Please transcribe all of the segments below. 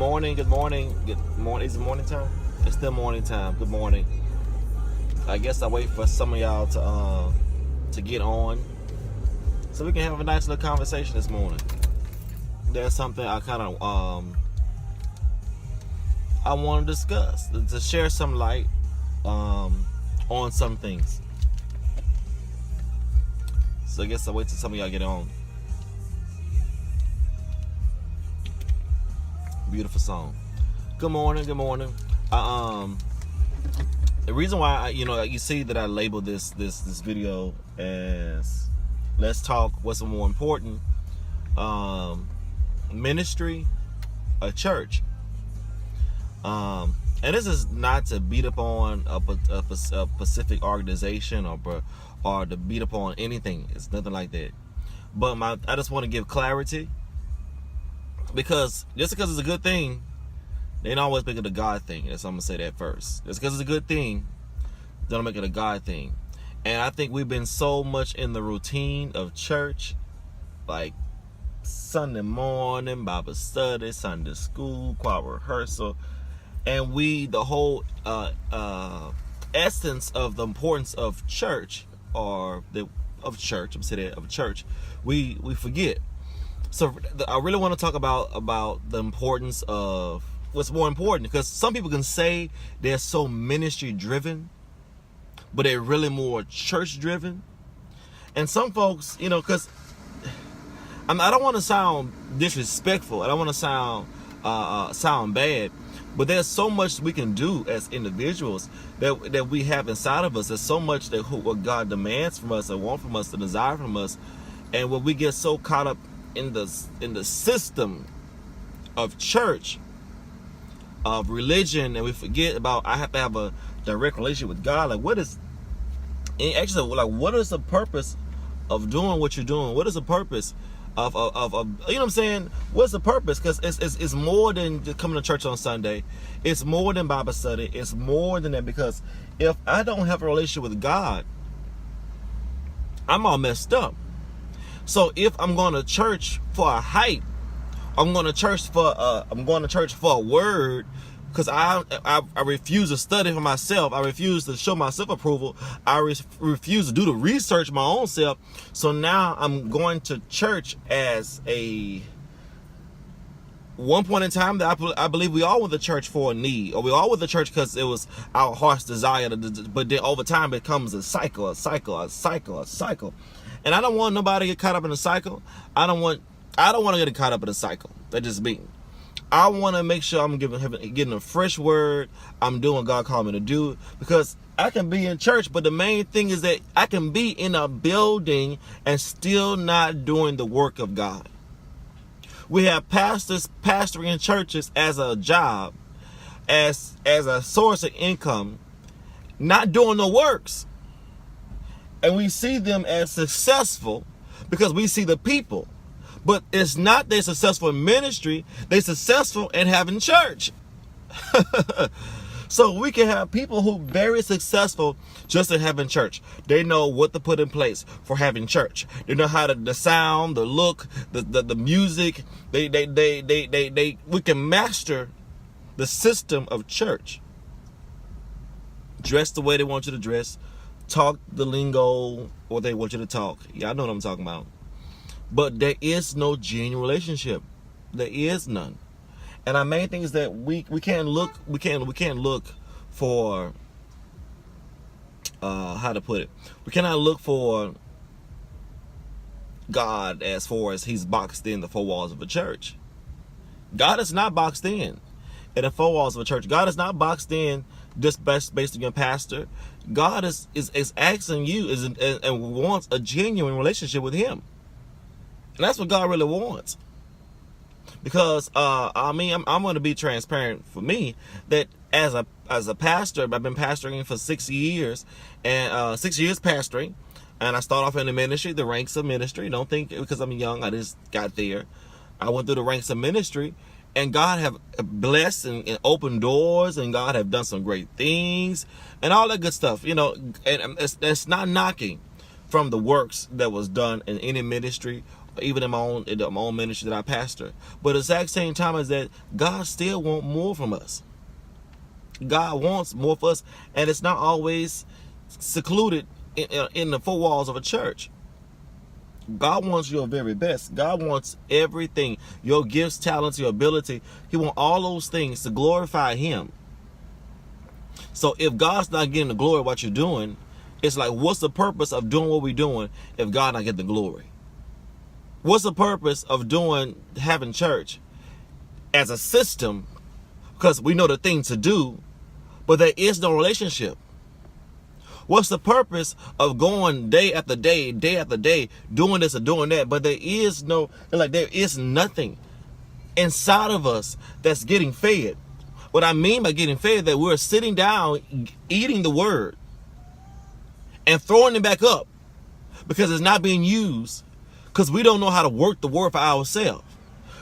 morning. Good morning. Good morning. Is it morning time? It's still morning time. Good morning. I guess I wait for some of y'all to get on so we can have a nice little conversation this morning. There's something I kind of I want to discuss, to share some light on some things. So I guess I'll wait till some of y'all get on. Beautiful song. Good morning. Good morning. The reason why you see that I labeled this video as "Let's Talk What's More Important," ministry, a church. And this is not to beat up on a specific organization or to beat up on anything. It's nothing like that. But I just want to give clarity, because just because it's a good thing, they don't always make it a God thing. That's I'm gonna say that first. Just because it's a good thing, don't make it a God thing. And I think we've been so much in the routine of church, like Sunday morning, Bible study, Sunday school, choir rehearsal, and the whole essence of the importance of church, of church, we forget. So I really want to talk about the importance of what's more important, because some people can say they're so ministry driven, but they're really more church driven. And some folks, because I don't want to sound disrespectful, I don't want to sound bad, but there's so much we can do as individuals that we have inside of us. There's so much that what God demands from us, and wants from us, and desire from us. And when we get so caught up in the system of church, of religion, and we forget about I have to have a direct relationship with God. Like, what is the purpose of doing what you're doing? What is the purpose of you know what I'm saying? What's the purpose? Because it's more than just coming to church on Sunday. It's more than Bible study. It's more than that, because if I don't have a relationship with God, I'm all messed up. So if I'm going to church for a hype, I'm going to church for a word, because I refuse to study for myself. I refuse to show myself approval. I refuse to do the research my own self. So now I'm going to church as one point in time that I believe we all went to church for a need, or we all went to church because it was our heart's desire. But then over time it becomes a cycle. And I don't want nobody to get caught up in a cycle. I don't want to get caught up in a cycle. That's just me. I want to make sure I'm getting a fresh word. I'm doing what God called me to do, because I can be in church, but the main thing is that I can be in a building and still not doing the work of God. We have pastors pastoring in churches as a job, as a source of income, not doing the works. And we see them as successful because we see the people. But it's not they're successful in ministry, they're successful in having church. So we can have people who very successful just in having church. They know what to put in place for having church. They know how the sound, the look, the music. We can master the system of church. Dress the way they want you to dress. Talk the lingo or they want you to talk. Y'all know what I'm talking about. But there is no genuine relationship. There is none. And our main thing is that we can't look for how to put it. We cannot look for God as far as he's boxed in the four walls of a church. God is not boxed in the four walls of a church. God is not boxed in just based on your pastor. God is asking you and wants a genuine relationship with him. And that's what God really wants. Because I'm going to be transparent for me that as a pastor, I've been pastoring for 6 years, and 6 years pastoring, and I started off in the ministry, the ranks of ministry. Don't think because I'm young I just got there. I went through the ranks of ministry, and God have blessed and opened doors, and God have done some great things and all that good stuff, and it's not knocking from the works that was done in any ministry even in my own ministry that I pastor. But at the exact same time is that God still wants more from us. God wants more for us, and it's not always secluded in the four walls of a church. God wants your very best. God wants everything, your gifts, talents, your ability. He wants all those things to glorify Him. So if God's not getting the glory of what you're doing, it's like, what's the purpose of doing what we're doing if God not getting the glory? What's the purpose of having church as a system, because we know the thing to do, but there is no relationship? What's the purpose of going day after day, doing this or doing that, but there is nothing inside of us that's getting fed? What I mean by getting fed, that we're sitting down, eating the word, and throwing it back up because it's not being used, because we don't know how to work the word for ourselves.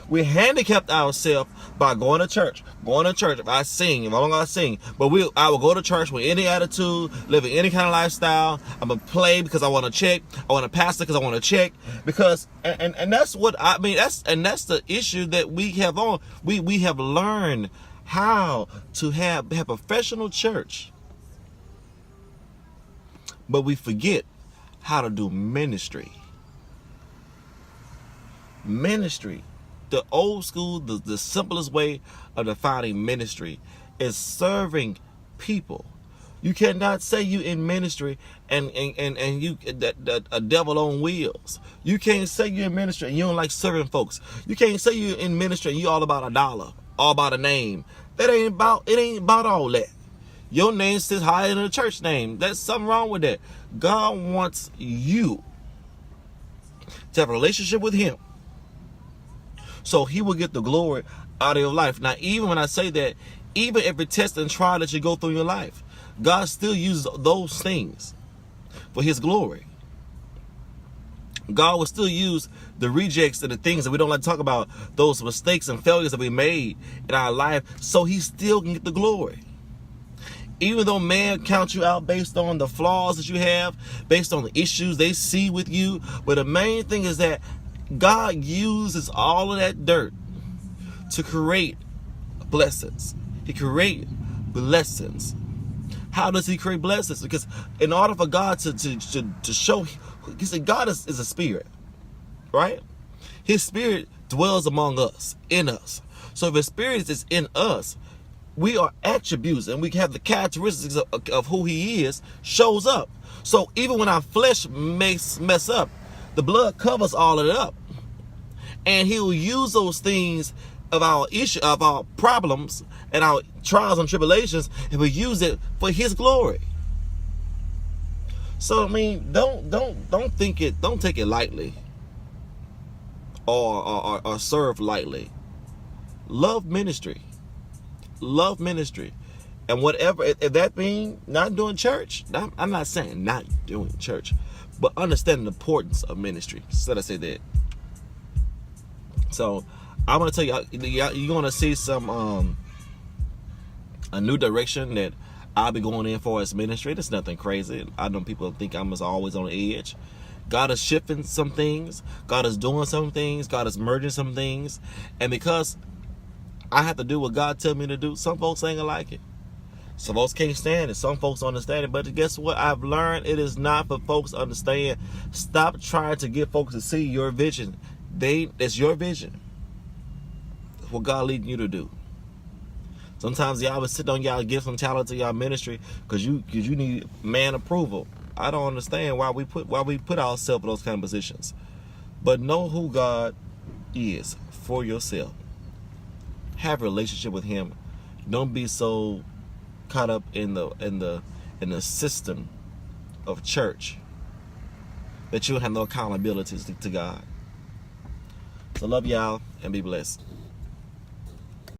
We handicapped ourselves by going to church. If I sing, if I'm gonna sing, but I will go to church with any attitude, living any kind of lifestyle. I'm gonna play because I want to check. I want to pastor because I want to check. Because and that's what I mean. That's the issue that we have on. We have learned how to have professional church, but we forget how to do ministry. The old school, the simplest way of defining ministry is serving people. You cannot say you in ministry and you a devil on wheels. You can't say you in ministry and you don't like serving folks. You can't say you in ministry and you all about a dollar, all about a name. It ain't about all that. Your name sits higher than the church name. There's something wrong with that. God wants you to have a relationship with Him, so He will get the glory out of your life. Now, even when I say that, even every test and trial that you go through in your life, God still uses those things for His glory. God will still use the rejects and the things that we don't like to talk about, those mistakes and failures that we made in our life, so He still can get the glory. Even though man counts you out based on the flaws that you have, based on the issues they see with you, but the main thing is that God uses all of that dirt to create blessings. He creates blessings. How does He create blessings? Because in order for God to show, He said God is a spirit, right? His spirit dwells among us, in us. So if His spirit is in us, we are attributes and we have the characteristics of who He is, shows up. So even when our flesh mess up, the blood covers all of it up. And He will use those things of our issue, of our problems and our trials and tribulations, and will use it for His glory. So I mean, don't take it lightly, or serve lightly. Love ministry, and whatever. If that means not doing church, I'm not saying not doing church, but understanding the importance of ministry. So I say that. So I'm gonna tell you, you're gonna see some a new direction that I'll be going in for as ministry. It's nothing crazy. I know people think I'm always on the edge. God is shifting some things. God is doing some things. God is merging some things. And because I have to do what God tells me to do, some folks ain't gonna like it. Some folks can't stand it. Some folks understand it. But guess what? I've learned it is not for folks to understand. Stop trying to get folks to see your vision. It's your vision. It's what God leading you to do. Sometimes y'all would sit on y'all gifts and talent to y'all ministry because you need man approval. I don't understand why we put ourselves in those kind of positions. But know who God is for yourself. Have a relationship with Him. Don't be so caught up in the system of church that you have no accountability to God. So love y'all and be blessed.